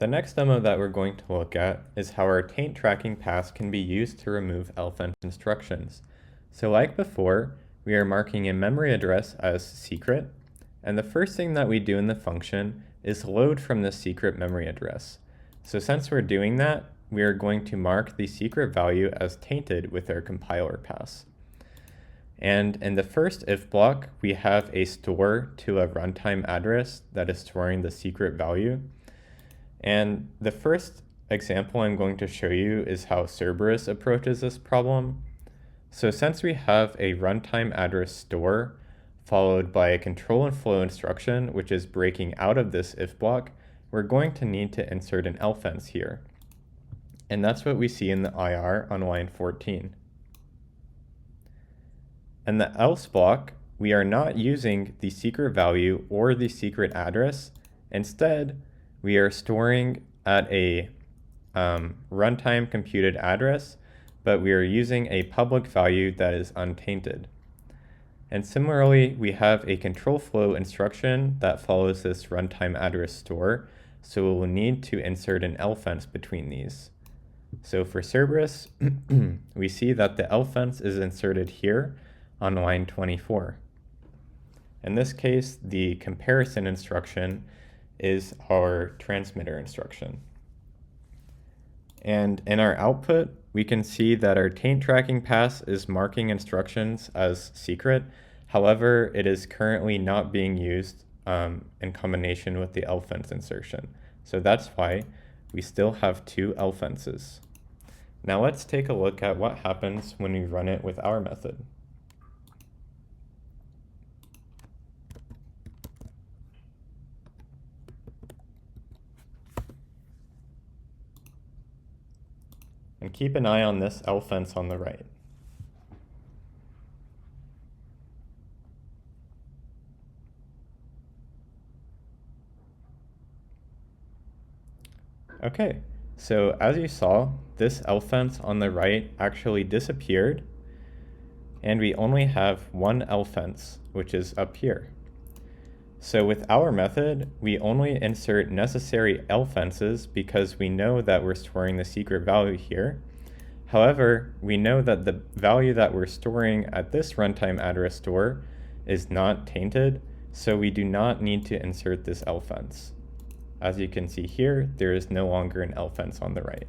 The next demo that we're going to look at is how our taint tracking pass can be used to remove LfenC instructions. So like before, we are marking a memory address as secret, and the first thing that we do in the function is load from the secret memory address. So since we're doing that, we are going to mark the secret value as tainted with our compiler pass. And in the first if block, we have a store to a runtime address that is storing the secret value. And the first example I'm going to show you is how Cerberus approaches this problem. So since we have a runtime address store followed by a control and flow instruction, which is breaking out of this if block, we're going to need to insert an LfenC here. And that's what we see in the IR on line 14. In the else block, we are not using the secret value or the secret address. Instead, we are storing at a runtime computed address, but we are using a public value that is untainted. And similarly, we have a control flow instruction that follows this runtime address store, so we will need to insert an LfenC between these. So for Cerberus, we see that the LfenC is inserted here on line 24. In this case, the comparison instruction is our transmitter instruction. And in our output, we can see that our taint tracking pass is marking instructions as secret. However, it is currently not being used in combination with the LfenC insertion. So that's why we still have two LfenCs. Now let's take a look at what happens when we run it with our method. And keep an eye on this LfenC on the right. Okay, so as you saw, this LfenC on the right actually disappeared, and we only have one LfenC, which is up here. So with our method, we only insert necessary LfenCs because we know that we're storing the secret value here. However, we know that the value that we're storing at this runtime address store is not tainted, so we do not need to insert this LfenC. As you can see here, there is no longer an LfenC on the right.